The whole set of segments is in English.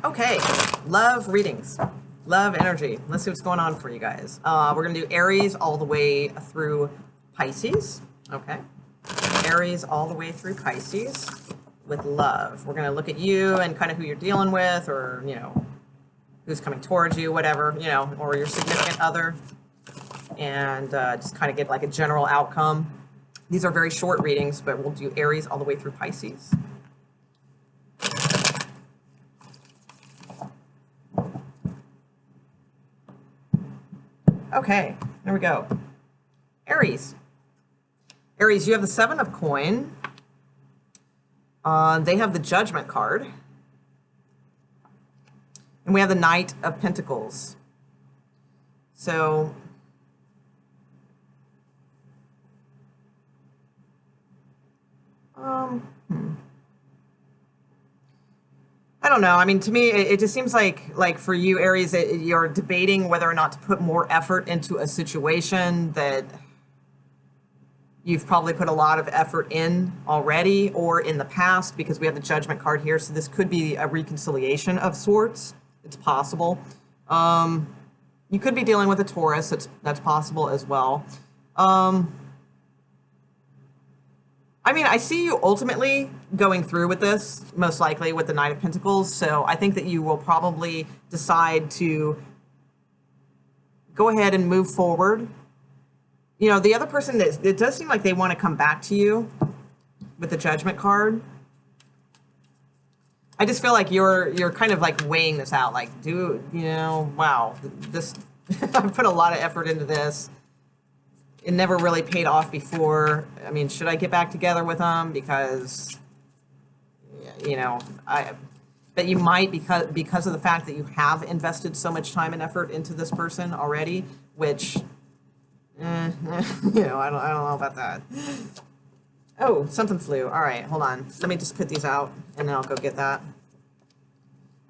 Okay, love readings, love energy. Let's see what's going on for you guys. We're gonna do Aries all the way through Pisces. Okay, Aries all the way through Pisces with love. We're gonna look at you and kind of who you're dealing with, or who's coming towards you, whatever, or your significant other, and just kind of get like a general outcome. These are very short readings, but we'll do Aries all the way through Pisces. Okay, there we go. Aries. Aries, you have the Seven of Coin. They have the Judgment card. And we have the Knight of Pentacles. So, I don't know. I mean, to me, it just seems like for you, Aries, you're debating whether or not to put more effort into a situation that you've probably put a lot of effort in already or in the past, because we have the Judgment card here. So this could be a reconciliation of sorts. It's possible. You could be dealing with a Taurus. That's possible as well. I mean, I see you ultimately going through with this, most likely with the Knight of Pentacles. So I think that you will probably decide to go ahead and move forward. The other person, it does seem like they want to come back to you with the Judgment card. I just feel like you're kind of like weighing this out. Like, wow, this I've put a lot of effort into this. It never really paid off before. I mean, should I get back together with them? Because, but you might, because of the fact that you have invested so much time and effort into this person already, which, I don't know about that. Oh, something flew. All right, hold on. Let me just put these out, and then I'll go get that.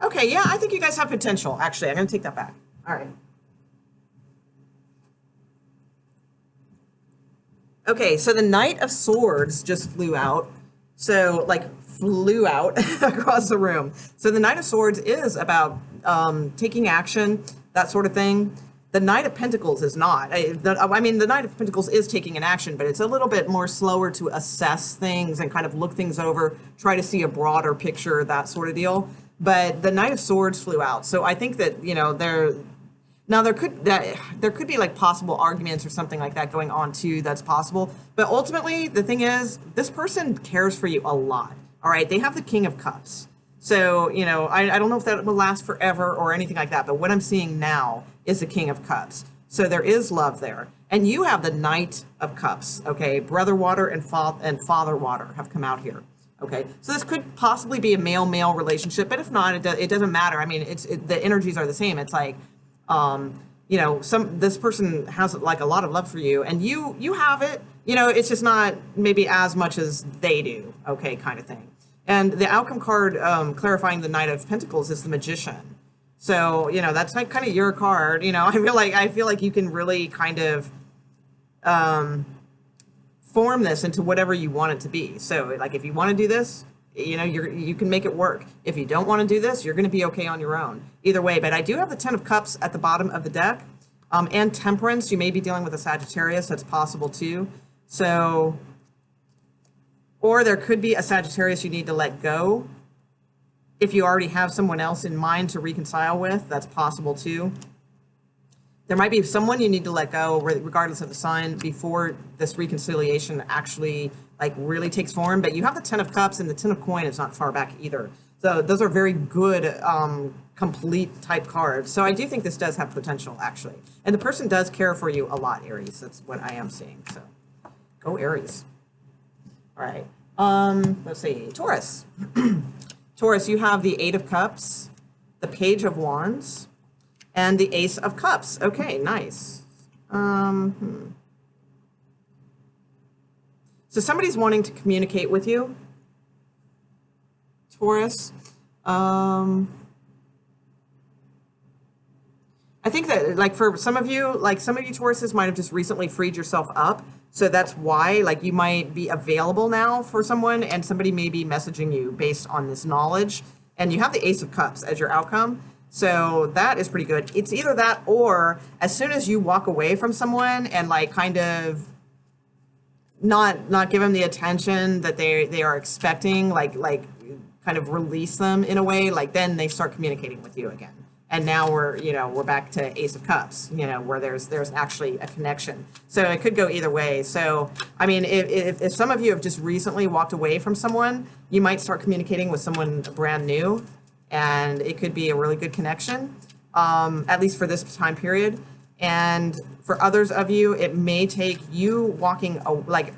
Okay, yeah, I think you guys have potential. Actually, I'm going to take that back. All right. Okay, so the Knight of Swords just flew out. So, flew out across the room. So the Knight of Swords is about taking action, that sort of thing. The Knight of Pentacles is not. I mean, the Knight of Pentacles is taking an action, but it's a little bit more slower to assess things and kind of look things over, try to see a broader picture, that sort of deal. But the Knight of Swords flew out. So I think that, there could be like possible arguments or something like that going on too. That's possible. But ultimately, the thing is, this person cares for you a lot. All right. They have the King of Cups. So, I don't know if that will last forever or anything like that. But what I'm seeing now is the King of Cups. So there is love there. And you have the Knight of Cups. Okay. Brother Water and Father Water have come out here. Okay. So this could possibly be a male-male relationship. But if not, it doesn't matter. I mean, the energies are the same. It's like, this person has like a lot of love for you, and you have it. It's just not maybe as much as they do. Okay, kind of thing. And the outcome card clarifying the Knight of Pentacles is the Magician. So that's like kind of your card. I feel like you can really kind of form this into whatever you want it to be. So like if you want to do this, you can make it work. If you don't want to do this, you're going to be okay on your own. Either way, but I do have the Ten of Cups at the bottom of the deck, and Temperance. You may be dealing with a Sagittarius. That's possible too. So, or there could be a Sagittarius you need to let go. If you already have someone else in mind to reconcile with, that's possible too. There might be someone you need to let go, regardless of the sign, before this reconciliation actually really takes form. But you have the Ten of Cups, and the Ten of Coin is not far back either. So those are very good, complete type cards. So I do think this does have potential, actually. And the person does care for you a lot, Aries. That's what I am seeing. So go Aries. All right. Let's see. Taurus. Taurus, you have the Eight of Cups, the Page of Wands, and the Ace of Cups. Okay, nice. So somebody's wanting to communicate with you, Taurus. I think that for some of you, Tauruses might have just recently freed yourself up. So that's why you might be available now for someone, and somebody may be messaging you based on this knowledge. and you have the Ace of Cups as your outcome. So that is pretty good. It's either that, or as soon as you walk away from someone and like kind of not give them the attention that they are expecting, like kind of release them in a way, like then they start communicating with you again. And now we're back to Ace of Cups, where there's actually a connection. So it could go either way. So I mean, if some of you have just recently walked away from someone, you might start communicating with someone brand new, and it could be a really good connection, at least for this time period. And for others of you, it may take you walking, like,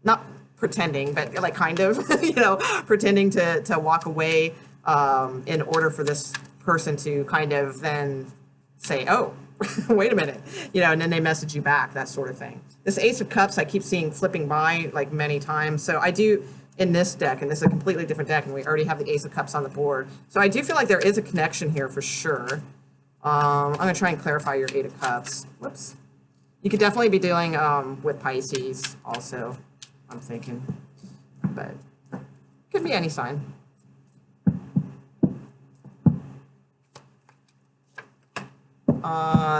not pretending, but like kind of, pretending to walk away in order for this person to kind of then say, oh, wait a minute, and then they message you back, that sort of thing. This Ace of Cups, I keep seeing flipping by like many times. So I do in this deck, and this is a completely different deck, and we already have the Ace of Cups on the board. So I do feel like there is a connection here for sure. I'm going to try and clarify your Eight of Cups. Whoops. You could definitely be dealing with Pisces also, I'm thinking. But could be any sign.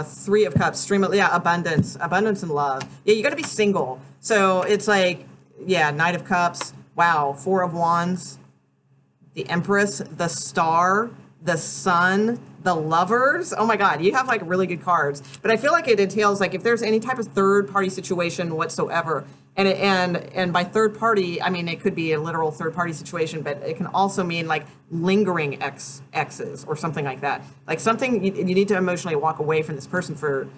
Three of Cups, abundance and love. Yeah, you got to be single. So it's like, yeah, Knight of Cups. Wow, Four of Wands, the Empress, the Star, the Sun, the Lovers. Oh my God, you have like really good cards. But I feel like it entails like if there's any type of third party situation whatsoever, and by third party, I mean it could be a literal third party situation, but it can also mean like lingering exes or something like that. Like something you need to emotionally walk away from this person for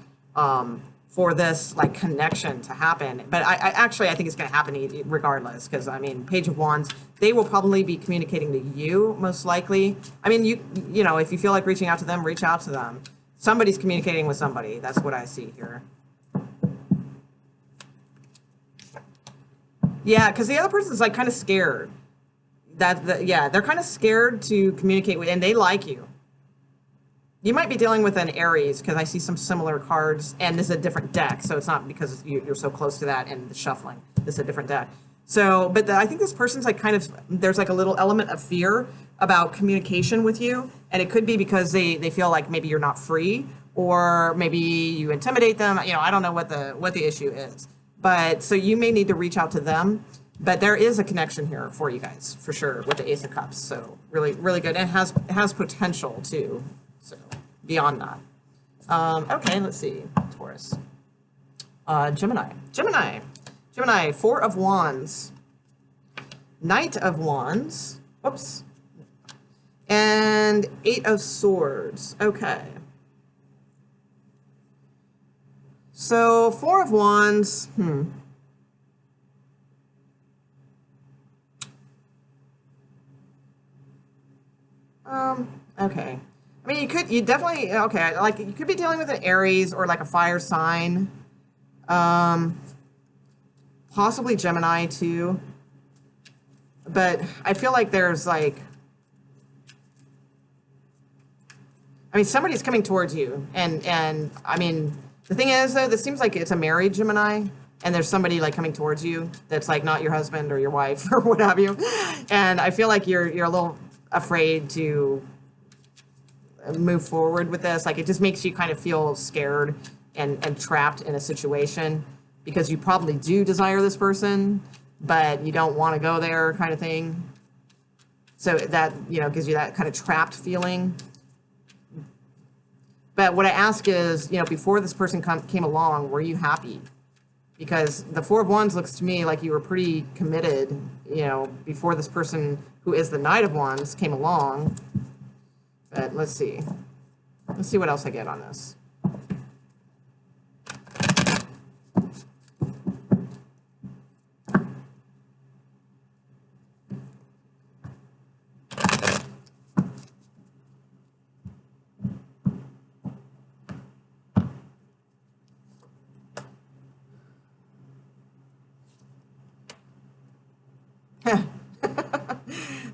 this like connection to happen. But I actually think it's going to happen regardless, because I mean Page of Wands, they will probably be communicating to you most likely. I mean you know, if you feel like reaching out to them, reach out to them. Somebody's communicating with somebody. That's what I see here. Yeah, because the other person's like kind of scared. Yeah, they're kind of scared to communicate with, and they like you. You might be dealing with an Aries, because I see some similar cards, and this is a different deck, so it's not because you're so close to that and the shuffling. This is a different deck. So, but I think this person's like kind of, there's like a little element of fear about communication with you, and it could be because they feel like maybe you're not free, or maybe you intimidate them. You know, I don't know what the issue is. But so you may need to reach out to them, but there is a connection here for you guys for sure with the Ace of Cups. So really, really good. And it has potential too. So beyond that. Okay, let's see. Taurus. Gemini, Four of Wands, Knight of Wands, whoops, and Eight of Swords. Okay. So, Four of Wands, okay. I mean, you definitely, okay, like, you could be dealing with an Aries or, like, a fire sign. Possibly Gemini, too. But I feel like there's, like, I mean, somebody's coming towards you, and I mean, the thing is, though, this seems like it's a married Gemini, and there's somebody like coming towards you that's like not your husband or your wife or what have you, and I feel like you're a little afraid to move forward with this. Like it just makes you kind of feel scared and trapped in a situation because you probably do desire this person, but you don't want to go there, kind of thing. So that gives you that kind of trapped feeling. But what I ask is, before this person came along, were you happy? Because the Four of Wands looks to me like you were pretty committed, before this person who is the Knight of Wands came along. But let's see. Let's see what else I get on this.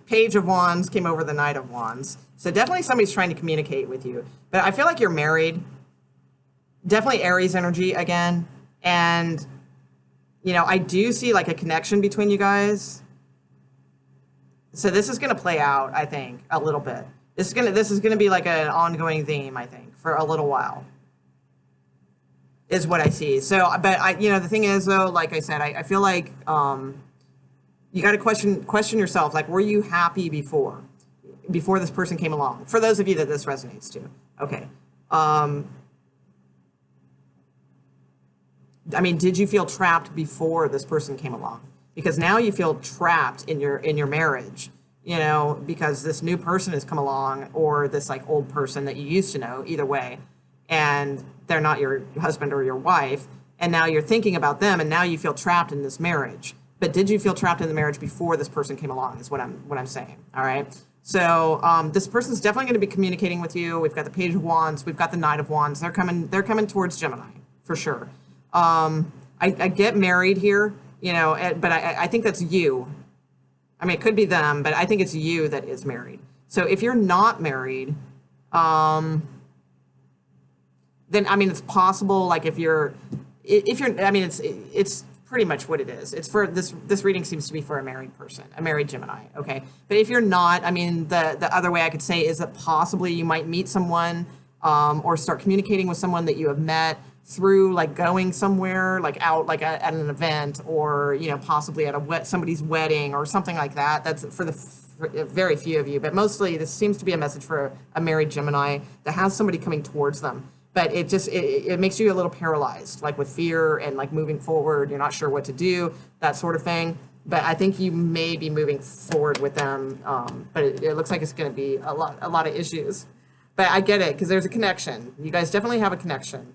Page of Wands came over the Knight of Wands. So definitely somebody's trying to communicate with you. But I feel like you're married. Definitely Aries energy again. And, I do see like a connection between you guys. So this is going to play out, I think, a little bit. This is gonna be like an ongoing theme, I think, for a little while. Is what I see. So, but the thing is, though, like I said, I feel like you got to question yourself. Like, were you happy before this person came along? For those of you that this resonates to, okay. I mean, did you feel trapped before this person came along? Because now you feel trapped in your marriage, because this new person has come along, or this like old person that you used to know, either way, and they're not your husband or your wife, and now you're thinking about them, and now you feel trapped in this marriage. But did you feel trapped in the marriage before this person came along? Is what I'm saying. All right. So this person's definitely going to be communicating with you. We've got the Page of Wands. We've got the Knight of Wands. They're coming towards Gemini for sure. I get married here, but I think that's you. I mean, it could be them, but I think it's you that is married. So if you're not married, then, I mean, it's possible, like if you're, I mean, it's pretty much what it is. It's for this reading seems to be for a married person, a married Gemini. Okay. But if you're not, I mean, the other way I could say is that possibly you might meet someone, or start communicating with someone that you have met through like going somewhere, like out, like at an event, or possibly at somebody's wedding or something like that. That's for very few of you, but mostly this seems to be a message for a married Gemini that has somebody coming towards them. But it makes you a little paralyzed, like with fear and like moving forward. You're not sure what to do, that sort of thing. But I think you may be moving forward with them. But it looks like it's going to be a lot of issues. But I get it, because there's a connection. You guys definitely have a connection.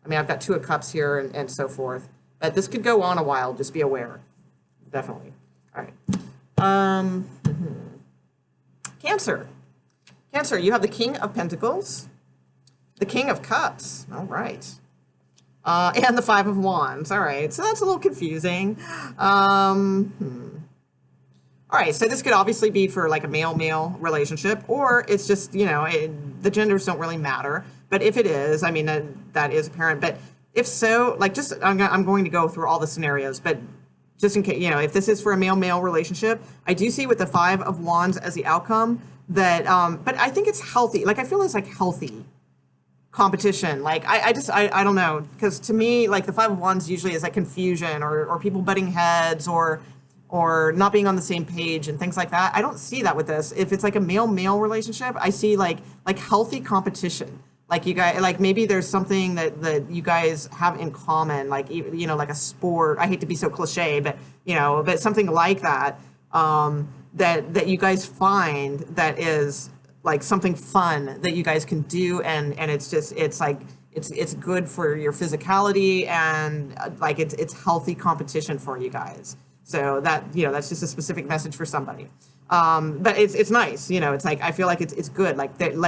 I mean, I've got Two of Cups here and so forth. But this could go on a while. Just be aware. Definitely. All right. Cancer. Cancer, you have the King of Pentacles, the King of Cups. All right. And the Five of Wands. All right. So that's a little confusing. All right. So this could obviously be for like a male-male relationship, or it's just, the genders don't really matter. But if it is, I mean, that is apparent. But if so, like, I'm going to go through all the scenarios, but just in case, if this is for a male-male relationship, I do see with the Five of Wands as the outcome that, but I think it's healthy. Like, I feel it's like healthy competition. Like, I don't know. Because to me, like, the Five of Wands usually is like confusion or people butting heads or not being on the same page and things like that. I don't see that with this. If it's like a male-male relationship, I see like healthy competition. Like you guys, like maybe there's something that you guys have in common, like, like a sport. I hate to be so cliche, but, but something like that, that you guys find that is like something fun that you guys can do. And it's like, it's good for your physicality, and like it's healthy competition for you guys. So that, that's just a specific message for somebody. But it's nice, it's like, I feel like it's good.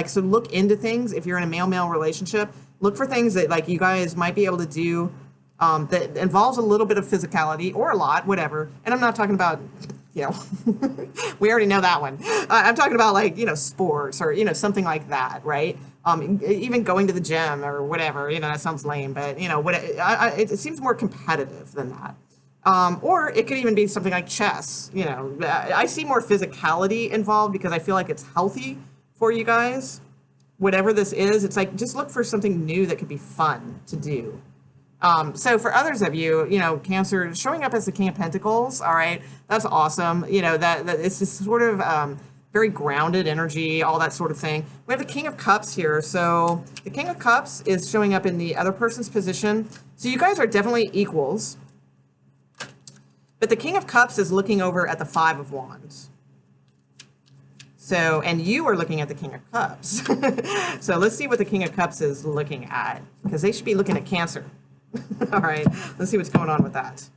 So look into things. If you're in a male-male relationship, look for things that like you guys might be able to do, that involves a little bit of physicality or a lot, whatever. And I'm not talking about, we already know that one. I'm talking about like, sports or, something like that. Right. Even going to the gym or whatever, that sounds lame, but it seems more competitive than that. Or it could even be something like chess. I see more physicality involved because I feel like it's healthy for you guys. Whatever this is, it's like, just look for something new that could be fun to do. So for others of you, Cancer showing up as the King of Pentacles. All right. That's awesome. That it's this sort of, very grounded energy, all that sort of thing. We have the King of Cups here. So the King of Cups is showing up in the other person's position. So you guys are definitely equals. But the King of Cups is looking over at the Five of Wands. So, and you are looking at the King of Cups. So let's see what the King of Cups is looking at, because they should be looking at Cancer. All right, let's see what's going on with that.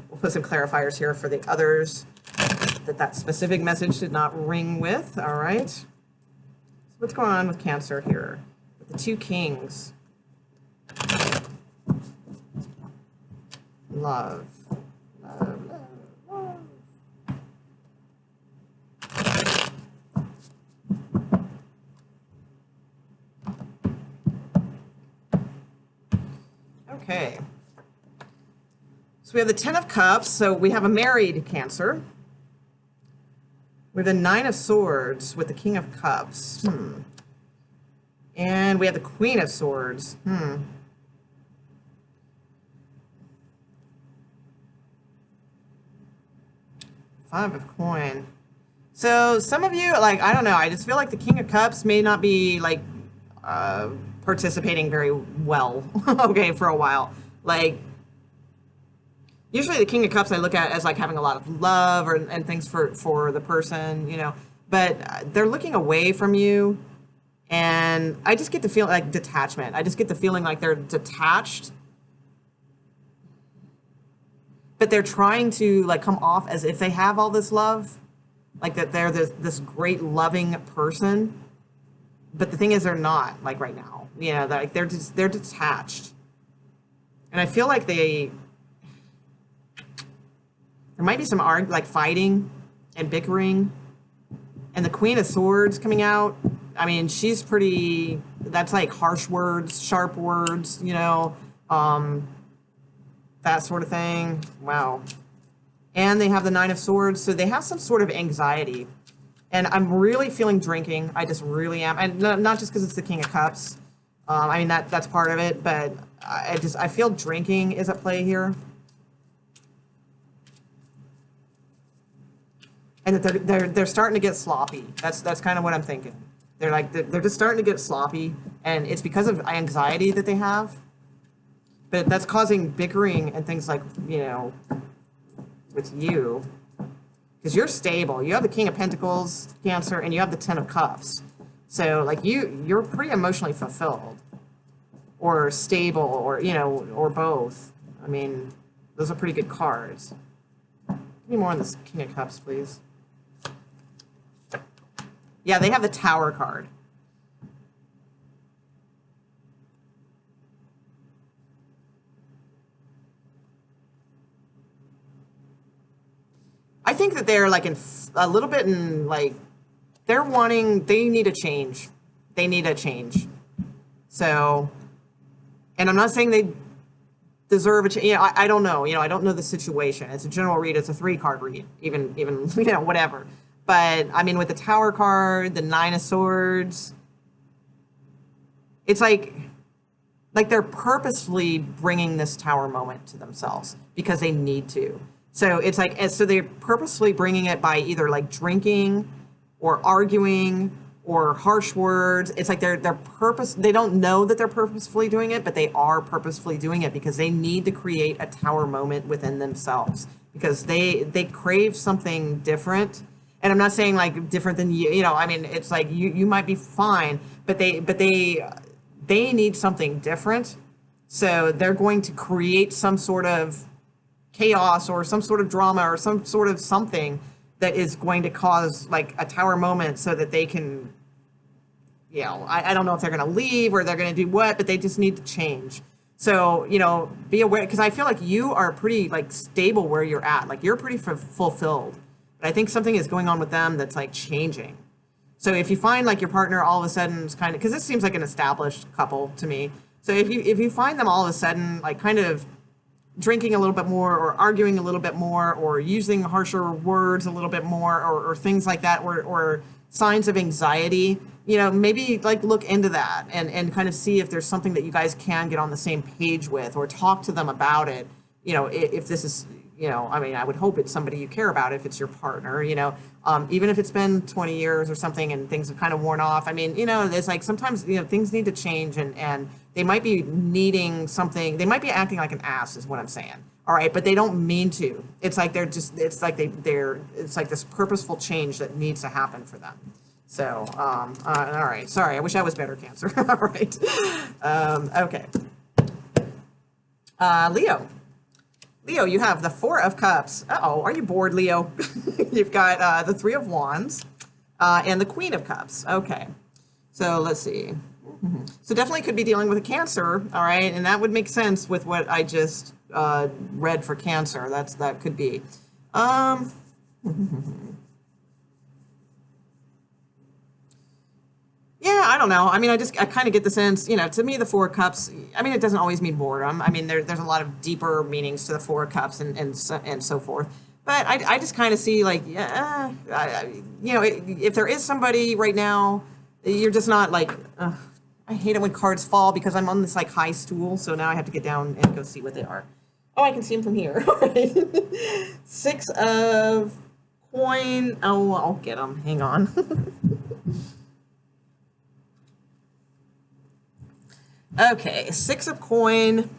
We'll put some clarifiers here for the others that specific message did not ring with. All right. So what's going on with Cancer here? With the two Kings. Love. Okay. So we have the Ten of Cups. So we have a married Cancer. We have the Nine of Swords with the King of Cups. And we have the Queen of Swords. Five of Coin. So some of you, like, I don't know, I just feel like the King of Cups may not be, like, participating very well, okay, for a while. Like, usually the King of Cups I look at as, like, having a lot of love and things for the person, you know, but they're looking away from you, and I just get the feeling, like, detachment. I just get the feeling like they're detached, but they're trying to, like, come off as if they have all this love, like that they're this great loving person, but the thing is they're not, like, right now, you know, like they're detached, and I feel like there might be some like fighting and bickering, and the Queen of Swords coming out. I mean, she's pretty, that's like harsh words, sharp words, you know, that sort of thing. Wow. And they have the Nine of Swords, so they have some sort of anxiety. And I'm really feeling drinking. I just really am. And not just because it's the King of Cups. I mean, that's part of it, but I feel drinking is at play here. And that they're starting to get sloppy. That's kind of what I'm thinking. They're just starting to get sloppy, and it's because of anxiety that they have. But that's causing bickering and things like, you know, with you, because you're stable. You have the King of Pentacles, Cancer, and you have the Ten of Cups. So, like, you're pretty emotionally fulfilled, or stable, or, you know, or both. I mean, those are pretty good cards. Give me more on this King of Cups, please. Yeah, they have the Tower card. I think that they're, like, in a little bit in, like, they need a change. They need a change. So, and I'm not saying they deserve a change. You know, I don't know. You know, I don't know the situation. It's a general read. It's a 3-card read. Even, you know, whatever. But, I mean, with the Tower card, the Nine of Swords, it's like they're purposefully bringing this Tower moment to themselves because they need to. So it's like, so they're purposely bringing it by either, like, drinking or arguing or harsh words. It's like they don't know that they're purposefully doing it, but they are purposefully doing it because they need to create a Tower moment within themselves, because they crave something different. And I'm not saying, like, different than you, you know, I mean, it's like you might be fine, but they need something different. So they're going to create some sort of chaos or some sort of drama or some sort of something that is going to cause, like, a Tower moment so that they can, you know, I don't know if they're going to leave or they're going to do what, but they just need to change. So, you know, be aware, because I feel like you are pretty, like, stable where you're at. Like, you're pretty fulfilled. But I think something is going on with them that's, like, changing. So if you find, like, your partner all of a sudden is kind of, because this seems like an established couple to me. So if you find them all of a sudden, like, kind of drinking a little bit more, or arguing a little bit more, or using harsher words a little bit more, or things like that, or signs of anxiety, you know, maybe, like, look into that and kind of see if there's something that you guys can get on the same page with, or talk to them about it. You know, if this is, you know, I mean, I would hope it's somebody you care about if it's your partner, you know, even if it's been 20 years or something and things have kind of worn off. I mean, you know, it's like sometimes, you know, things need to change, and they might be needing something. They might be acting like an ass is what I'm saying. All right. But they don't mean to. It's like it's like it's like this purposeful change that needs to happen for them. So, all right. Sorry. I wish I was better, Cancer. All right. Okay. Leo. Leo, you have the Four of Cups. Uh-oh, are you bored, Leo? You've got the Three of Wands and the Queen of Cups. Okay, so let's see. So definitely could be dealing with a Cancer, all right? And that would make sense with what I just read for Cancer. That could be. Yeah, I don't know. I mean, I kind of get the sense, you know, to me, the Four of Cups, I mean, it doesn't always mean boredom. I mean, there's a lot of deeper meanings to the Four of Cups and so forth. But I just kind of see like, yeah, you know, if there is somebody right now, you're just not like, I hate it when cards fall because I'm on this like high stool, so now I have to get down and go see what they are. Oh, I can see them from here. All right. Six of coin. Oh, I'll get them. Hang on. Okay, six of coin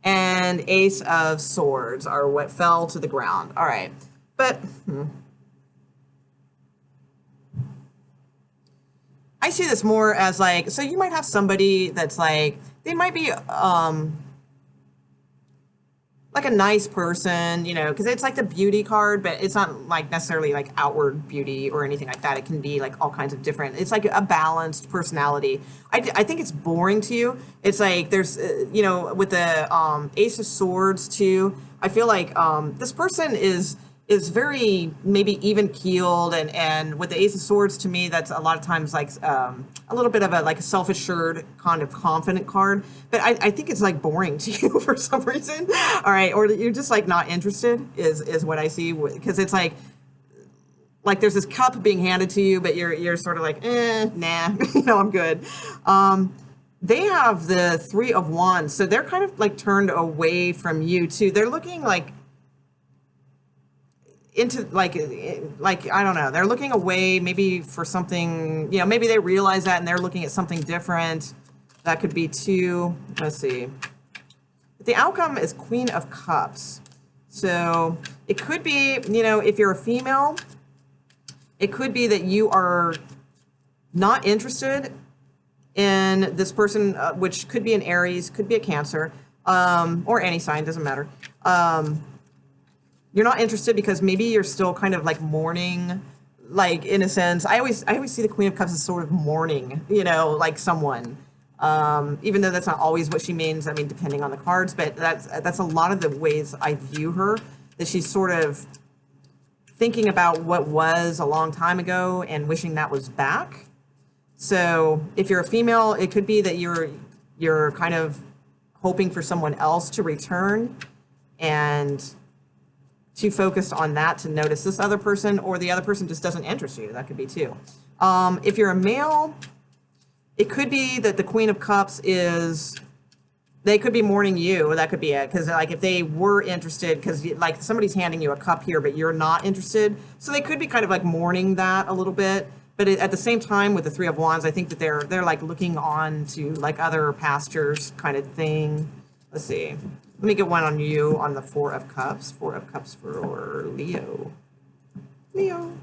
and ace of swords are what fell to the ground. All right, but I see this more as like, so you might have somebody that's like, they might be like a nice person, you know, because it's like the beauty card, but it's not like necessarily like outward beauty or anything like that. It can be like all kinds of different, it's like a balanced personality. I think it's boring to you. It's like there's, you know, with the Ace of Swords too, I feel like this person is very maybe even keeled, and with the Ace of Swords, to me that's a lot of times like a little bit of a like a self-assured kind of confident card, but I think it's like boring to you for some reason. All right, or you're just like not interested is what I see, because it's like there's this cup being handed to you, but you're sort of like, nah, you know, I'm good. They have the Three of Wands, so they're kind of like turned away from you too. They're looking like into like I don't know, they're looking away maybe for something, you know, maybe they realize that and they're looking at something different. That could be too. Let's see, the outcome is Queen of Cups, so it could be, you know, if you're a female, it could be that you are not interested in this person, which could be an Aries, could be a Cancer, or any sign, doesn't matter. You're not interested because maybe you're still kind of like mourning, like in a sense. I always see the Queen of Cups as sort of mourning, you know, like someone. Even though that's not always what she means. I mean, depending on the cards, but that's a lot of the ways I view her. That she's sort of thinking about what was a long time ago and wishing that was back. So if you're a female, it could be that you're kind of hoping for someone else to return and too focused on that to notice this other person, or the other person just doesn't interest you. That could be too. If you're a male, it could be that the Queen of Cups they could be mourning you. That could be it. Because like if they were interested, because like somebody's handing you a cup here, but you're not interested. So they could be kind of like mourning that a little bit. But at the same time, with the Three of Wands, I think that they're like looking on to like other pastures kind of thing. Let's see. Let me get one on you on the Four of Cups. Four of Cups for Leo. Leo.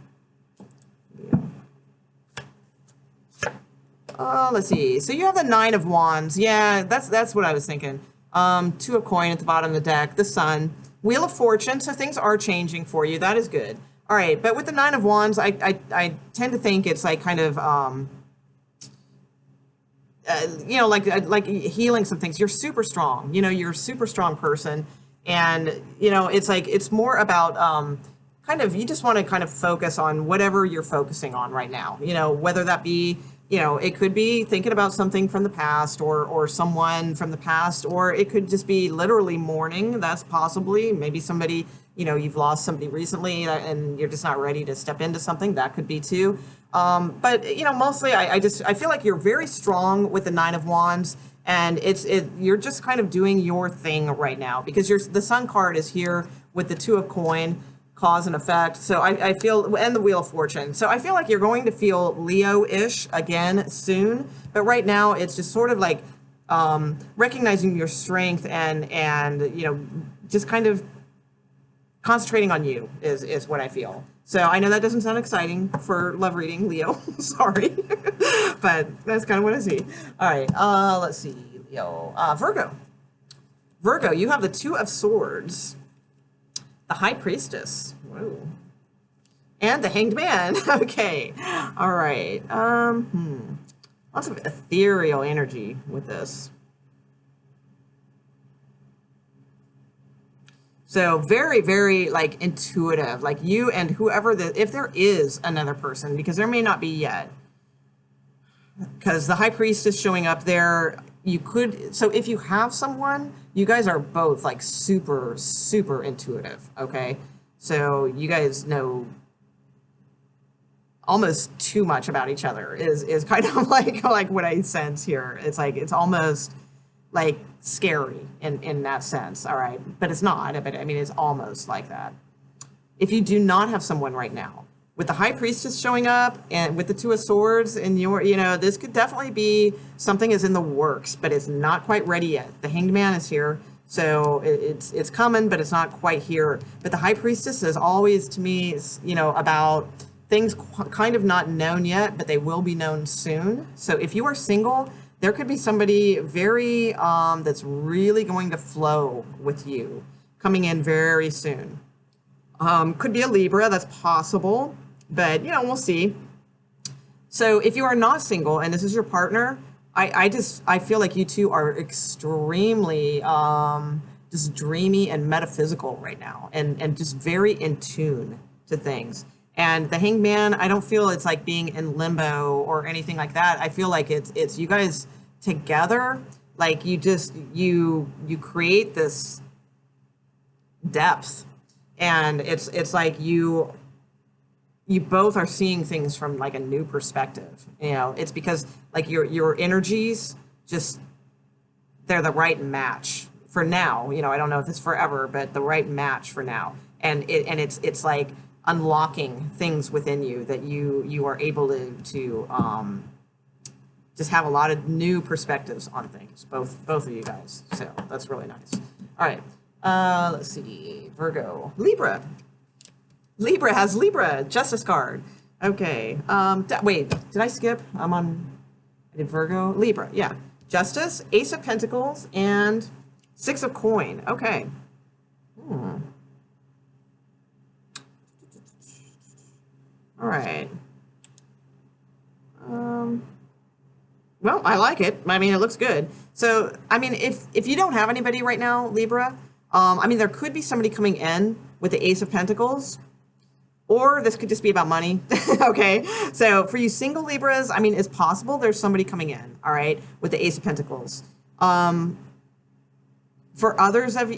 Let's see. So you have the Nine of Wands. Yeah, that's what I was thinking. Two of Coin at the bottom of the deck. The Sun. Wheel of Fortune. So things are changing for you. That is good. All right. But with the Nine of Wands, I tend to think it's like kind of you know, like healing some things. You're super strong. You know, you're a super strong person, and you know, it's like it's more about kind of, you just want to kind of focus on whatever you're focusing on right now. You know, whether that be, you know, it could be thinking about something from the past, or someone from the past, or it could just be literally mourning. That's possibly maybe somebody, you know, you've lost somebody recently and you're just not ready to step into something. That could be too. But you know, mostly I feel like you're very strong with the Nine of Wands, and you're just kind of doing your thing right now, because the Sun card is here with the Two of Coin, cause and effect. So I feel, and the Wheel of Fortune. So I feel like you're going to feel Leo-ish again soon. But right now it's just sort of like recognizing your strength and you know, just kind of concentrating on you is what I feel. So I know that doesn't sound exciting for love reading, Leo. Sorry. But that's kind of what I see. All right. Let's see, Leo. Virgo. Virgo, you have the Two of Swords, the High Priestess. Whoa. And the Hanged Man. Okay. All right. Lots of ethereal energy with this. So very, very like intuitive, like you and whoever if there is another person, because there may not be yet, because the High Priestess showing up there, you could, so if you have someone, you guys are both like super, super intuitive. Okay. So you guys know almost too much about each other is kind of like what I sense here. It's like it's almost like scary in that sense. All right, but it's not. But I mean, it's almost like that. If you do not have someone right now, with the High Priestess showing up and with the Two of Swords and this could definitely be something is in the works, but it's not quite ready yet. The Hanged Man is here, so it's coming, but it's not quite here. But the High Priestess is always, to me, about things kind of not known yet, but they will be known soon. So if you are single, there could be somebody very that's really going to flow with you coming in very soon. Could be a Libra, that's possible, but we'll see. So if you are not single and this is your partner, I feel like you two are extremely just dreamy and metaphysical right now, and just very in tune to things. And the Hanged Man, I don't feel it's like being in limbo or anything like that. I feel like it's you guys together, like you create this depth, and it's like you both are seeing things from like a new perspective. It's because like your energies just, they're the right match for now. I don't know if it's forever, but the right match for now. And it's like unlocking things within you that you are able to just have a lot of new perspectives on things, both of you guys. So that's really nice. All right. Let's see. Virgo. Libra has Libra. Justice card. Okay. Wait, did I skip? I did Virgo. Libra. Yeah. Justice, Ace of Pentacles, and Six of Coin. Okay. All right. Well, I like it. I mean, it looks good. So, I mean, if you don't have anybody right now, Libra, I mean, there could be somebody coming in with the Ace of Pentacles, or this could just be about money. Okay. So for you single Libras, I mean, it's possible there's somebody coming in, all right, with the Ace of Pentacles. For others of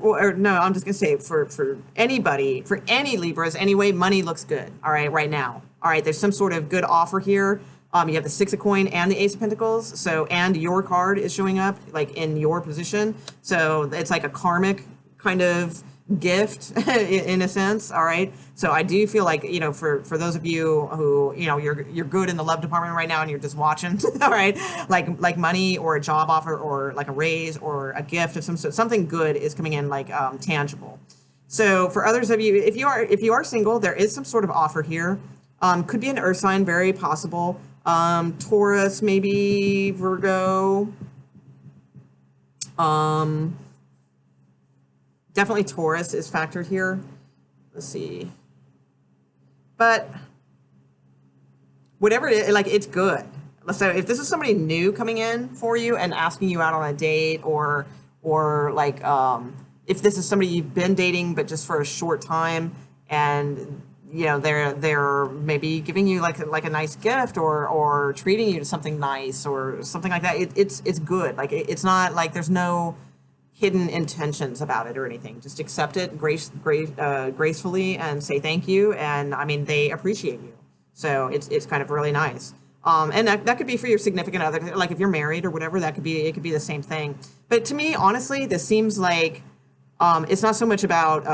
or no, I'm just gonna say for anybody, for any Libras anyway, money looks good. All right, right now. All right, there's some sort of good offer here. You have the Six of Coin and the Ace of Pentacles. So, and your card is showing up like in your position. So it's like a karmic kind of gift in a sense. All right. So I do feel like, for those of you who, you're good in the love department right now and you're just watching, all right, like money or a job offer or like a raise or a gift of some sort, something good is coming in like tangible. So for others of you, if you are single, there is some sort of offer here. Could be an earth sign, very possible. Taurus, maybe Virgo. Definitely Taurus is factored here. Let's see. But whatever it is, like, it's good. So if this is somebody new coming in for you and asking you out on a date, or like if this is somebody you've been dating but just for a short time, and they're maybe giving you like a nice gift or treating you to something nice or something like that, it's good. Like it's not like there's no hidden intentions about it or anything. Just accept it gracefully and say thank you. And I mean, they appreciate you. So it's kind of really nice. And that could be for your significant other, like if you're married or whatever, it could be the same thing. But to me, honestly, this seems like it's not so much about,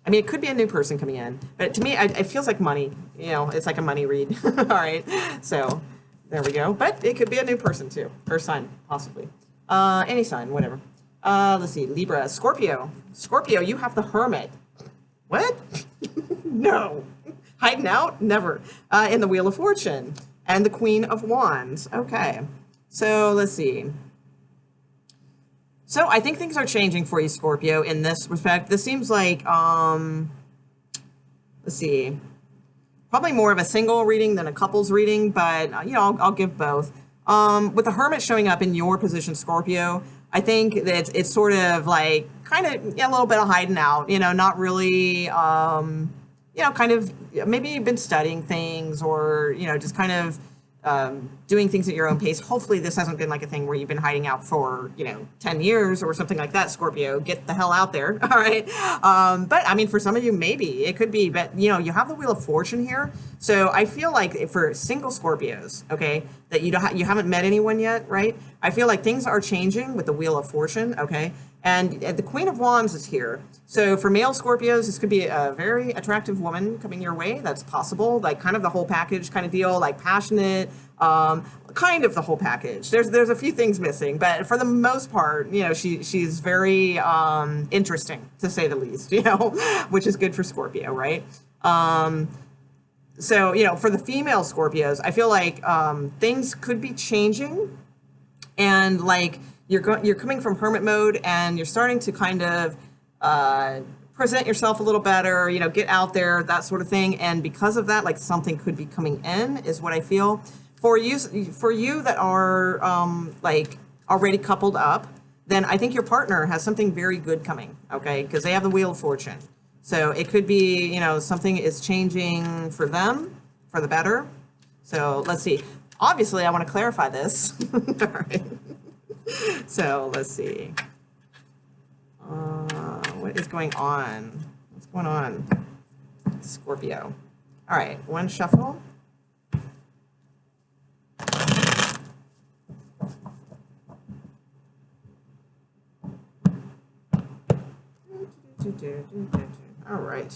I mean, it could be a new person coming in, but to me, it feels like money. It's like a money read. All right. So there we go. But it could be a new person too, or sign, possibly. Any sign, whatever. Let's see, Libra, Scorpio. Scorpio, you have the Hermit. What? No. Hiding out? Never. In the Wheel of Fortune. And the Queen of Wands. Okay. So, let's see. So, I think things are changing for you, Scorpio, in this respect. This seems like, let's see, probably more of a single reading than a couples reading, but, I'll give both. With the Hermit showing up in your position, Scorpio, I think that it's sort of like kind of a little bit of hiding out, not really, kind of maybe you've been studying things or, just kind of doing things at your own pace. Hopefully this hasn't been like a thing where you've been hiding out for, 10 years or something like that, Scorpio. Get the hell out there. All right. But I mean, for some of you, maybe it could be, but you have the Wheel of Fortune here. So I feel like for single Scorpios, okay, that you haven't met anyone yet, right? I feel like things are changing with the Wheel of Fortune, okay? And the Queen of Wands is here. So for male Scorpios, this could be a very attractive woman coming your way. That's possible, like kind of the whole package kind of deal, like passionate, kind of the whole package. There's a few things missing, but for the most part, she's very interesting, to say the least, which is good for Scorpio, right? So, for the female Scorpios, I feel like things could be changing, and like you're coming from hermit mode and you're starting to kind of present yourself a little better, get out there, that sort of thing. And because of that, like something could be coming in, is what I feel. For you that are like already coupled up, then I think your partner has something very good coming, okay? Because they have the Wheel of Fortune. So it could be, something is changing for them for the better. So let's see. Obviously, I want to clarify this. All right. So let's see. What is going on? What's going on? Scorpio. All right, one shuffle. All right.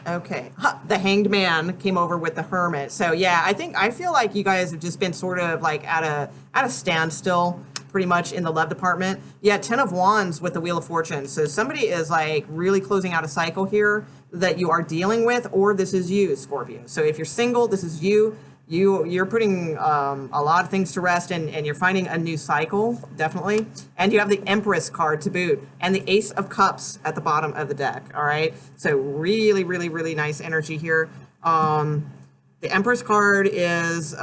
Okay, the Hanged Man came over with the Hermit. So yeah, I feel like you guys have just been sort of like at a standstill, pretty much in the love department. Yeah, Ten of Wands with the Wheel of Fortune. So somebody is like really closing out a cycle here that you are dealing with, or this is you, Scorpio. So if you're single, this is you. You're putting a lot of things to rest, and you're finding a new cycle, definitely. And you have the Empress card to boot, and the Ace of Cups at the bottom of the deck, all right? So really, really, really nice energy here. The Empress card is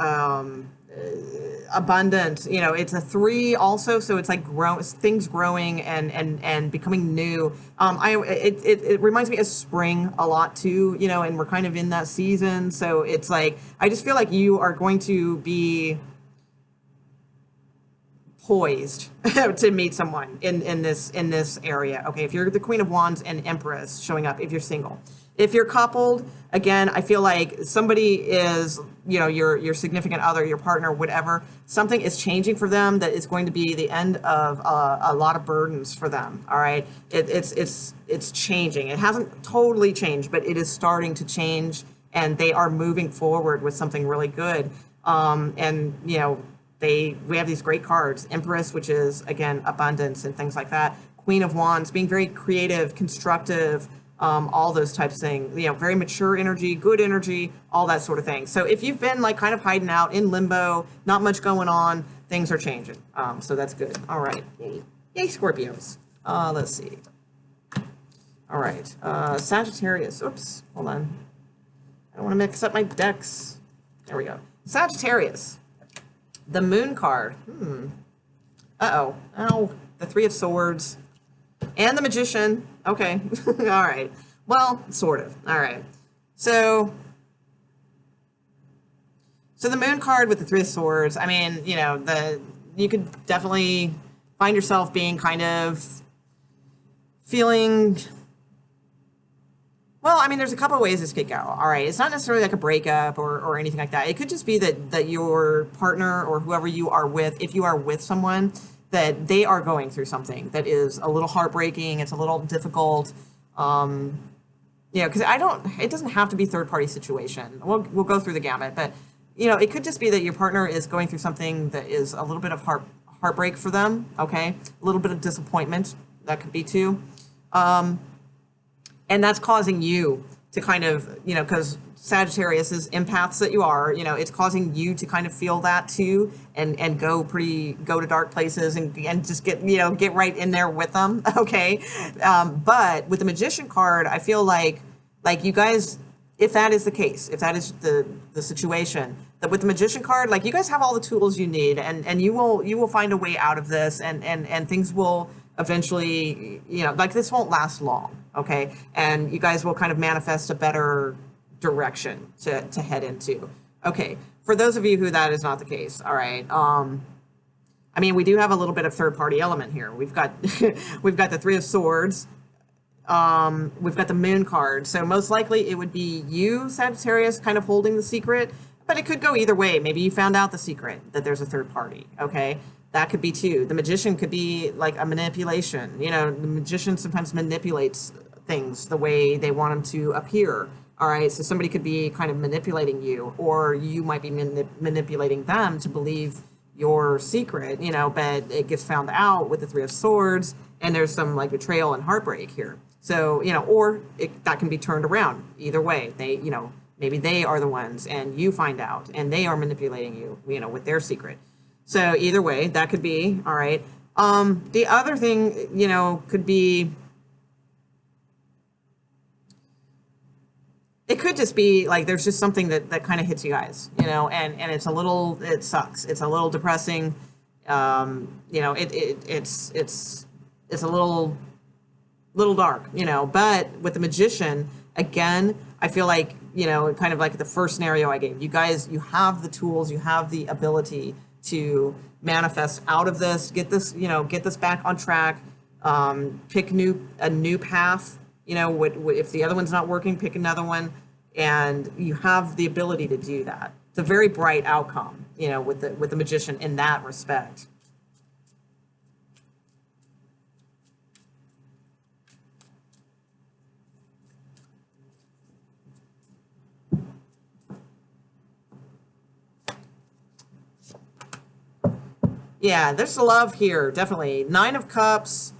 abundant. It's a 3 also, so it's like things growing and becoming new. It reminds me of spring a lot too, and we're kind of in that season. So it's like, I just feel like you are going to be poised to meet someone in this area. Okay, if you're the Queen of Wands and Empress showing up, if you're single. If you're coupled, again, I feel like somebody is, your significant other, your partner, whatever, something is changing for them that is going to be the end of a lot of burdens for them. All right, it's changing. It hasn't totally changed, but it is starting to change, and they are moving forward with something really good. And we have these great cards, Empress, which is again abundance and things like that. Queen of Wands, being very creative, constructive. All those types of things, very mature energy, good energy, all that sort of thing. So if you've been like kind of hiding out in limbo, not much going on, things are changing. So that's good. All right. Yay, Scorpios. Let's see. All right. Sagittarius. Oops. Hold on. I don't want to mix up my decks. There we go. Sagittarius. The Moon card. Uh-oh. Oh, the Three of Swords. And the Magician. Okay. All right. Well, sort of. All right. So the Moon card with the Three of Swords, I mean, you could definitely find yourself being kind of feeling, well, I mean, there's a couple of ways this could go. All right. It's not necessarily like a breakup or anything like that. It could just be that your partner or whoever you are with, if you are with someone, that they are going through something that is a little heartbreaking. It's a little difficult. Because it doesn't have to be third-party situation. We'll go through the gamut, but it could just be that your partner is going through something that is a little bit of heartbreak for them. Okay, a little bit of disappointment, that could be too, and that's causing you to kind of because Sagittarius is empaths that you are, it's causing you to kind of feel that too, and go to dark places and just get right in there with them. Okay. But with the Magician card, I feel like you guys, if that is the case, if that is the situation, that with the Magician card, like you guys have all the tools you need, and you will find a way out of this, and things will eventually, like this won't last long. Okay. And you guys will kind of manifest a better direction to head into. Okay, for those of you who that is not the case, all right. I mean, we do have a little bit of third party element here. We've got we've got the Three of Swords. We've got the Moon card. So most likely it would be you, Sagittarius, kind of holding the secret, but it could go either way. Maybe you found out the secret that there's a third party. Okay, that could be too. The Magician could be like a manipulation. You know, the Magician sometimes manipulates things the way they want them to appear. All right, so somebody could be kind of manipulating you, or you might be manipulating them to believe your secret, you know, but it gets found out with the Three of Swords, and there's some like betrayal and heartbreak here. So, you know, or that can be turned around. Either way, they, you know, maybe they are the ones and you find out and they are manipulating you, you know, with their secret. So either way, that could be, all right. The other thing, you know, could be, it could just be like there's just something that kind of hits you guys, you know, and it's a little, it sucks. It's a little depressing. You know, it's a little dark, you know, but with the Magician, again, I feel like, you know, kind of like the first scenario I gave you guys, you have the tools, you have the ability to manifest out of this, get this, you know, get this back on track, pick a new path, you know, if the other one's not working, pick another one, and you have the ability to do that. It's a very bright outcome, you know, with the Magician in that respect. Yeah, there's love here, definitely. Nine of Cups.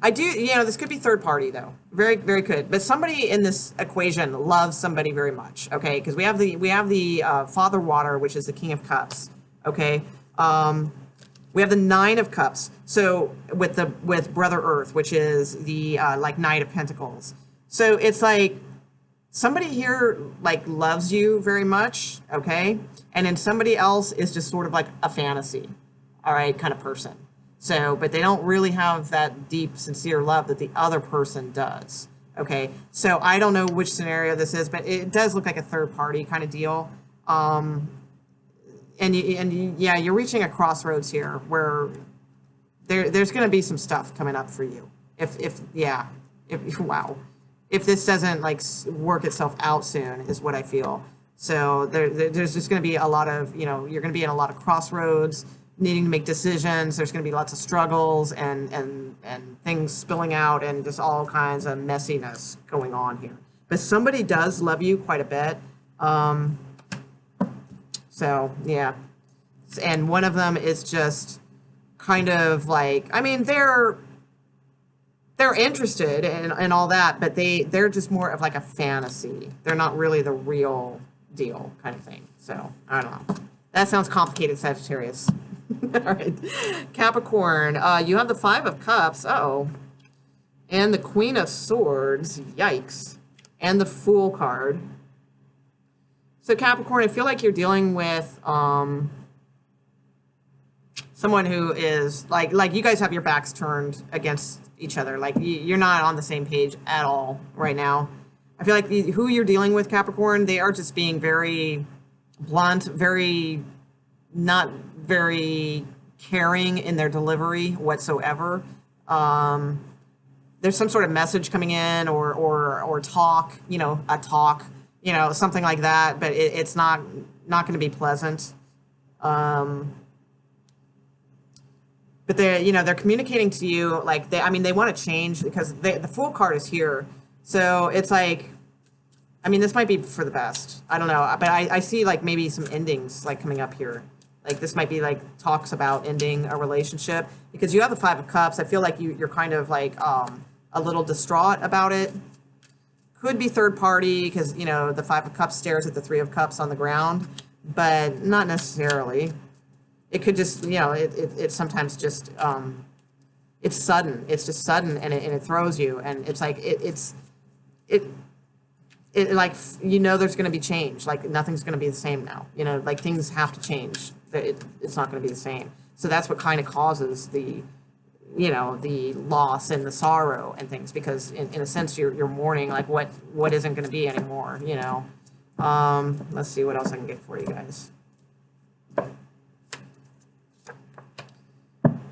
I do, you know, this could be third party though. Very, very good. But somebody in this equation loves somebody very much. Okay, because we have the Father Water, which is the King of Cups. Okay, we have the Nine of Cups. So with Brother Earth, which is the like Knight of Pentacles. So it's like somebody here like loves you very much. Okay, and then somebody else is just sort of like a fantasy. All right, kind of person. So, but they don't really have that deep, sincere love that the other person does. Okay, so I don't know which scenario this is, but it does look like a third party kind of deal. Yeah, you're reaching a crossroads here where there's going to be some stuff coming up for you. Wow, if this doesn't like work itself out soon, is what I feel. So there's just going to be a lot of, you know, you're going to be in a lot of crossroads, needing to make decisions. There's going to be lots of struggles and things spilling out and just all kinds of messiness going on here. But somebody does love you quite a bit. So yeah, and one of them is just kind of like, I mean, they're interested in all that, but they're just more of like a fantasy. They're not really the real deal kind of thing. So I don't know. That sounds complicated, Sagittarius. All right, Capricorn, you have the Five of Cups, uh-oh, and the Queen of Swords, yikes, and the Fool card. So Capricorn, I feel like you're dealing with someone who is, like you guys have your backs turned against each other, like you're not on the same page at all right now. I feel like who you're dealing with, Capricorn, they are just being very blunt, very not very caring in their delivery whatsoever. There's some sort of message coming in or talk, you know, a talk, you know, something like that, but it's not going to be pleasant. But they're communicating to you like they want to change because the Fool card is here. So it's like, I mean, this might be for the best. I don't know, but I see like maybe some endings like coming up here. Like this might be like talks about ending a relationship because you have the Five of Cups. I feel like you're kind of like a little distraught about it. Could be third party because, you know, the Five of Cups stares at the Three of Cups on the ground, but not necessarily. It could just, you know, it sometimes just, it's sudden. It's just sudden and it throws you. And it's like, it like, you know, there's going to be change. Like nothing's going to be the same now. You know, like things have to change. It's not going to be the same. So that's what kind of causes the, you know, the loss and the sorrow and things, because in a sense you're mourning like what isn't going to be anymore, you know. Let's see what else I can get for you guys.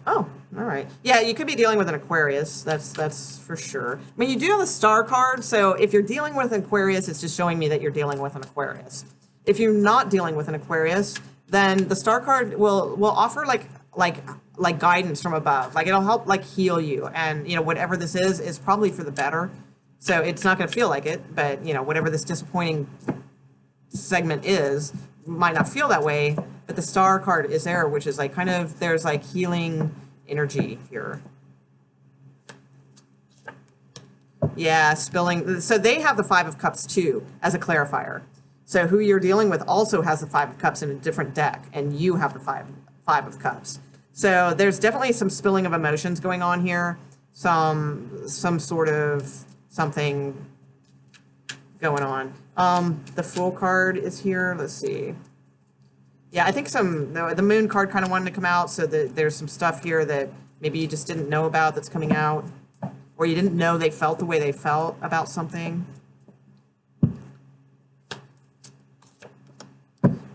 Oh, all right. Yeah, you could be dealing with an Aquarius. That's for sure. I mean, you do have the Star card, so if you're dealing with an Aquarius, it's just showing me that you're dealing with an Aquarius. If you're not dealing with an Aquarius, then the Star card will offer like guidance from above. Like it'll help like heal you, and you know whatever this is probably for the better. So it's not going to feel like it, but you know whatever this disappointing segment is might not feel that way, but the Star card is there, which is like kind of there's like healing energy here. Yeah, spilling. So they have the Five of Cups too as a clarifier. So who you're dealing with also has the Five of Cups in a different deck, and you have the five of Cups. So there's definitely some spilling of emotions going on here, some sort of something going on. The Fool card is here. Let's see. Yeah, I think the Moon card kind of wanted to come out, so that there's some stuff here that maybe you just didn't know about that's coming out, or you didn't know they felt the way they felt about something.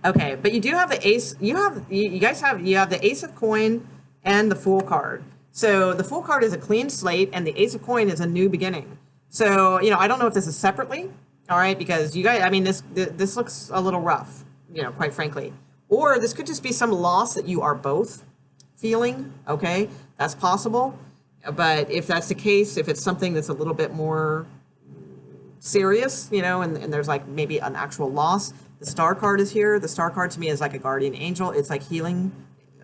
Okay, but you do have the Ace. You have the Ace of Coin and the Fool card. So the Fool card is a clean slate, and the Ace of Coin is a new beginning. So you know, I don't know if this is separately. All right, because you guys, I mean, this looks a little rough, you know, quite frankly. Or this could just be some loss that you are both feeling, okay? That's possible. But if that's the case, if it's something that's a little bit more serious, you know, and there's like maybe an actual loss, the Star card is here. The Star card to me is like a guardian angel. It's like healing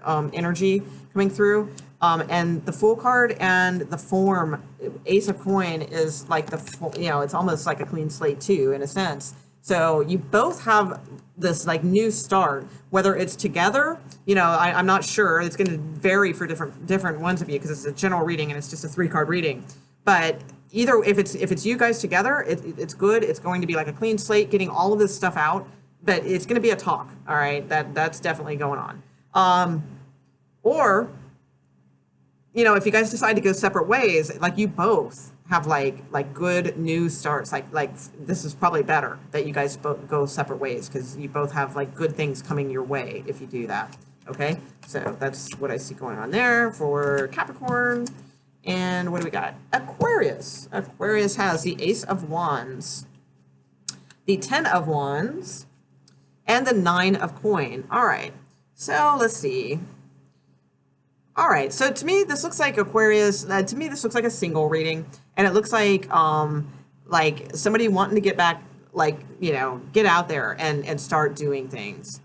energy coming through. And the Fool card and the form Ace of Coin is like it's almost like a clean slate too, in a sense. So you both have this like new start, whether it's together, you know, I'm not sure. It's going to vary for different ones of you because it's a general reading and it's just a 3-card reading. But either if it's you guys together, it's good. It's going to be like a clean slate, getting all of this stuff out. But it's going to be a talk. All right, that's definitely going on. Or you know, if you guys decide to go separate ways, like you both have like good new starts, like this is probably better that you guys both go separate ways because you both have like good things coming your way if you do that. Okay, so that's what I see going on there for Capricorn. And what do we got? Aquarius. Aquarius has the Ace of Wands, the 10 of Wands, and the 9 of Coin. All right, so let's see. All right, so to me, this looks like Aquarius. To me, this looks like a single reading, and it looks like somebody wanting to get back, like, you know, get out there and start doing things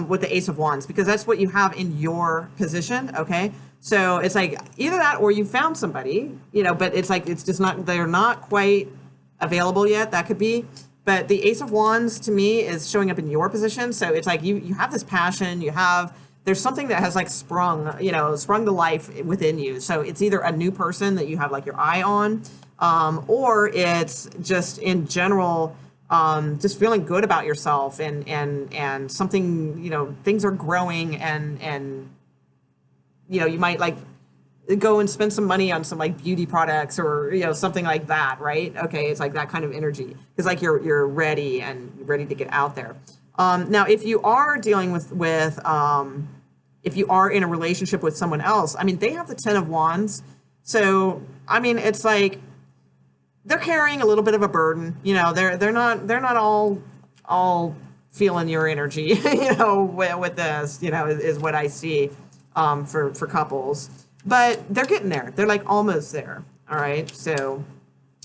with the Ace of Wands, because that's what you have in your position, okay? So it's like either that or you found somebody, you know, but it's like it's just not, they're not quite available yet. That could be. But the Ace of Wands, to me, is showing up in your position. So it's like you have this passion, there's something that has like sprung to life within you. So it's either a new person that you have like your eye on, or it's just in general, just feeling good about yourself and something, you know, things are growing and, you know, you might like go and spend some money on some like beauty products or, you know, something like that, right? Okay, it's like that kind of energy because like you're ready to get out there. Now, if you are dealing with if you are in a relationship with someone else, I mean, they have the 10 of Wands. So, I mean, it's like they're carrying a little bit of a burden. You know, they're not all feeling your energy, you know, with this, you know, is what I see for couples. But they're getting there. They're like almost there. All right. So,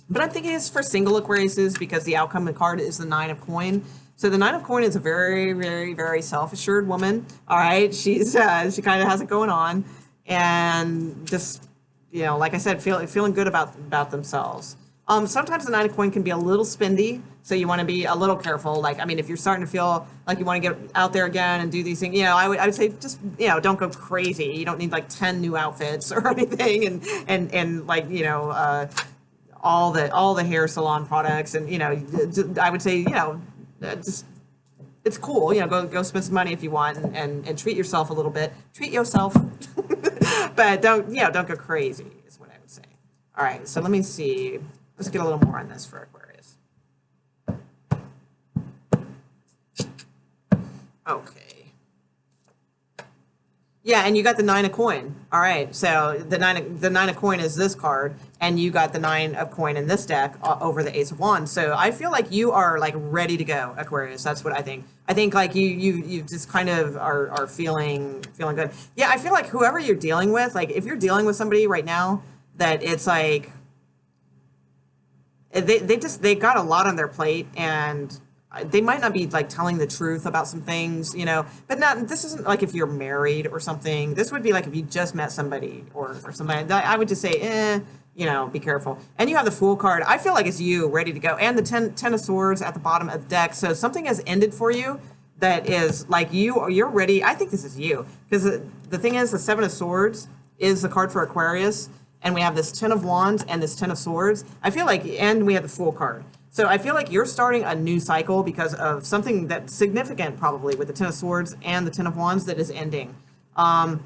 but I'm thinking it's for single Aquariuses because the outcome of the card is the 9 of Coin. So the 9 of Coin is a very, very, very self-assured woman. All right, she kind of has it going on, and just, you know, like I said, feeling good about themselves. Sometimes the 9 of Coin can be a little spendy, so you want to be a little careful. Like, I mean, if you're starting to feel like you want to get out there again and do these things, you know, I would say just, you know, don't go crazy. You don't need like 10 new outfits or anything, and like, you know, all the hair salon products, and you know, I would say, you know. Just it's cool, you know, go spend some money if you want and treat yourself a little bit. Treat yourself. But don't go crazy is what I would say. All right, so let me see. Let's get a little more on this for Aquarius. Okay. Yeah, and you got the nine of coin. All right, so the nine of coin is this card, and you got the nine of coin in this deck over the ace of wands. So I feel like you are like ready to go, Aquarius. That's what I think. I think like you just kind of are feeling good. Yeah, I feel like whoever you're dealing with, like if you're dealing with somebody right now that it's like they got a lot on their plate, and they might not be like telling the truth about some things, but not, this isn't like if you're married or something. This would be like if you just met somebody or somebody. I would just say, be careful. And you have the Fool card. I feel like it's you ready to go. And the ten of Swords at the bottom of the deck. So something has ended for you that is like you're ready. I think this is you. Because the thing is, the Seven of Swords is the card for Aquarius. And we have this Ten of Wands and this Ten of Swords. I feel like, and we have the Fool card. So I feel like you're starting a new cycle because of something that's significant, probably, with the Ten of Swords and the Ten of Wands that is ending. The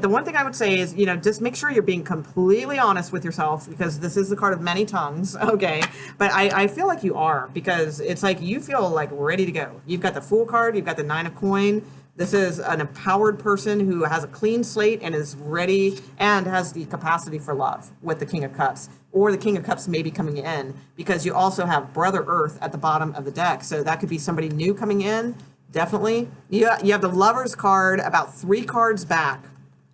one thing I would say is, just make sure you're being completely honest with yourself, because this is the card of many tongues, okay? But I feel like you are, because it's like you feel like ready to go. You've got the Fool card, you've got the Nine of Coin. This is an empowered person who has a clean slate and is ready and has the capacity for love with the King of Cups. Or the King of Cups may be coming in, because you also have Brother Earth at the bottom of the deck. So that could be somebody new coming in, definitely. You have the Lovers card about 3 cards back,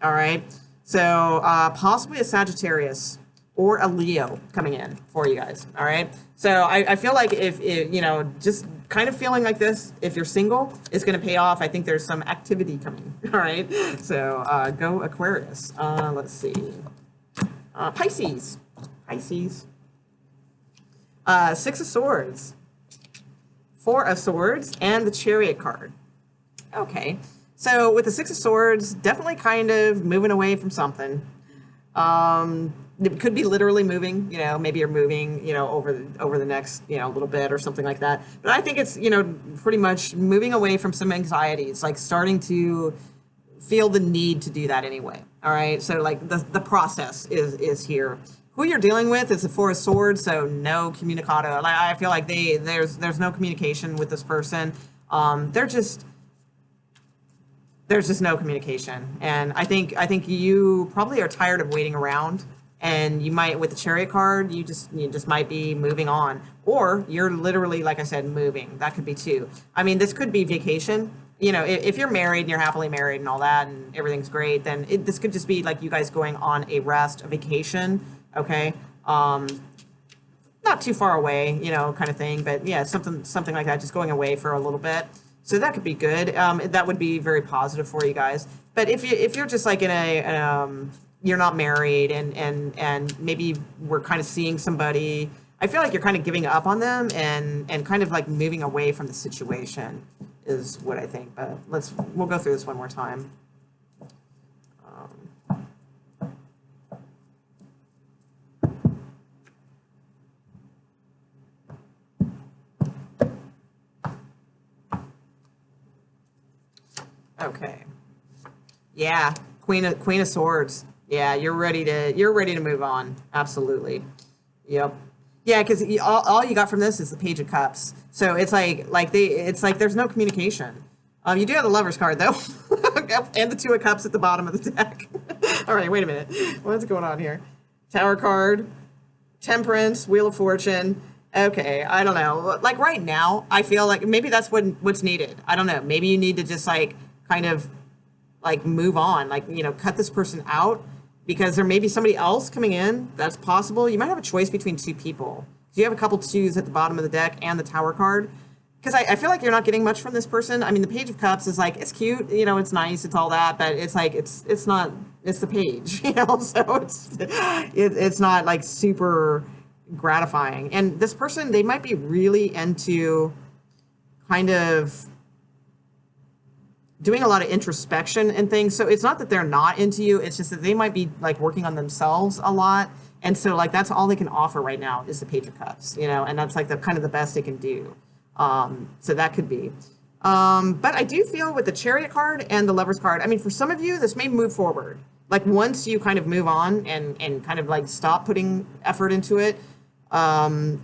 all right? So possibly a Sagittarius or a Leo coming in for you guys, all right? So I feel like if just kind of feeling like this, if you're single, it's going to pay off. I think there's some activity coming, all right? So go Aquarius. Let's see. Pisces. Six of Swords. Four of Swords and the Chariot card. Okay. So with the Six of Swords, definitely kind of moving away from something. It could be literally moving, maybe you're moving, over the next, little bit or something like that. But I think it's, pretty much moving away from some anxieties, like starting to feel the need to do that anyway. All right. So like the process is here. Who you're dealing with is the Four of Swords, so no communicado. Like, I feel like there's no communication with this person. There's just no communication, and I think you probably are tired of waiting around. And you might, with the Chariot card, you just might be moving on, or you're literally, like I said, moving. That could be too. I mean, this could be vacation. If you're married and you're happily married and all that, and everything's great, then this could just be like you guys going on a rest, a vacation. Okay, not too far away, kind of thing. But yeah, something like that, just going away for a little bit. So that could be good. That would be very positive for you guys. But if you're just like in you're not married and maybe we're kind of seeing somebody, I feel like you're kind of giving up on them and kind of like moving away from the situation is what I think. But we'll go through this one more time. Okay. Yeah, Queen of Swords. Yeah, you're ready to move on. Absolutely. Yep. Yeah, because all you got from this is the Page of Cups. So it's like there's no communication. You do have the Lovers card though, and the Two of Cups at the bottom of the deck. All right, wait a minute. What's going on here? Tower card, Temperance, Wheel of Fortune. Okay, I don't know. Like right now, I feel like maybe that's what's needed. I don't know. Maybe you need to just like kind of like move on, like, cut this person out, because there may be somebody else coming in. That's possible. You might have a choice between two people. So you have a couple twos at the bottom of the deck and the Tower card. Because I feel like you're not getting much from this person. I mean, the Page of Cups is like, it's cute, it's nice, it's all that, but it's like, it's not, it's the page, so it's not like super gratifying. And this person, they might be really into kind of doing a lot of introspection and things. So it's not that they're not into you, it's just that they might be like working on themselves a lot. And so like that's all they can offer right now is the Page of Cups, and that's like the kind of the best they can do. So that could be. But I do feel with the Chariot card and the Lovers card, I mean, for some of you, this may move forward. Like once you kind of move on and kind of like stop putting effort into it, and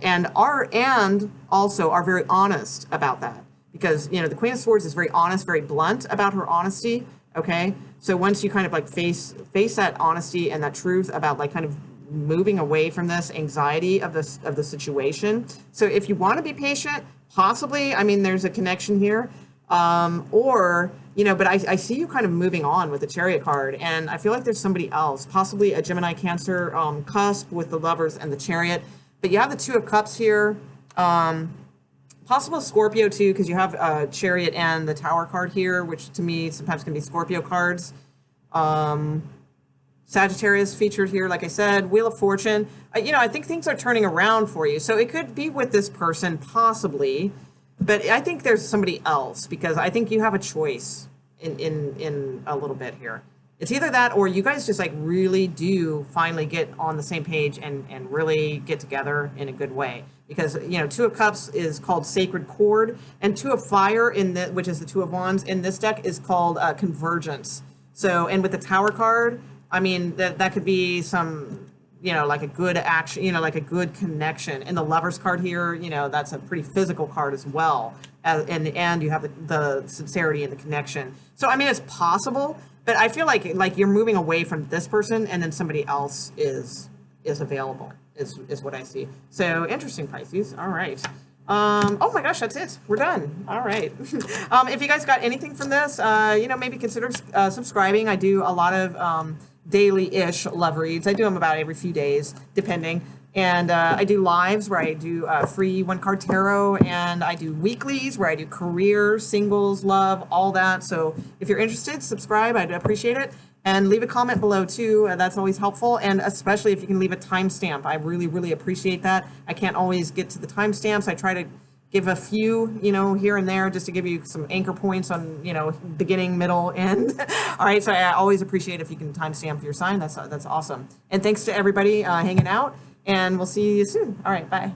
also are very honest about that. because, you know, the Queen of Swords is very honest, very blunt about her honesty, okay? So once you kind of like face that honesty and that truth about like kind of moving away from this anxiety of the situation. So if you want to be patient, possibly, I mean, there's a connection here, or, you know, but I see you kind of moving on with the Chariot card, and I feel like there's somebody else, possibly a Gemini Cancer cusp with the Lovers and the Chariot, but you have the Two of Cups here, possible Scorpio too, because you have Chariot and the Tower card here, which to me sometimes can be Scorpio cards. Sagittarius featured here, like I said, Wheel of Fortune. You know, I think things are turning around for you. So it could be with this person, possibly, but I think there's somebody else, because I think you have a choice in a little bit here. It's either that or you guys just like really do finally get on the same page and really get together in a good way. Because, you know, Two of Cups is called Sacred Chord, and Two of Fire, which is the Two of Wands in this deck, is called Convergence. So, and with the Tower card, I mean, that could be some, you know, like a good action, you know, like a good connection. And the Lovers card here, you know, that's a pretty physical card as well. And you have the sincerity and the connection. So, I mean, it's possible, but I feel like you're moving away from this person and then somebody else is available, is what I see. So, interesting, Pisces. All right. Oh my gosh, that's it. We're done. All right. If you guys got anything from this, you know, maybe consider subscribing. I do a lot of daily-ish love reads. I do them about every few days, depending. And I do lives where I do free one-card tarot, and I do weeklies where I do career, singles, love, all that. So if you're interested, subscribe. I'd appreciate it. And leave a comment below, too. That's always helpful, and especially if you can leave a timestamp. I really, really appreciate that. I can't always get to the timestamps. I try to give a few, you know, here and there, just to give you some anchor points on, you know, beginning, middle, end. All right, so I always appreciate if you can timestamp your sign. That's awesome. And thanks to everybody hanging out, and we'll see you soon. All right, bye.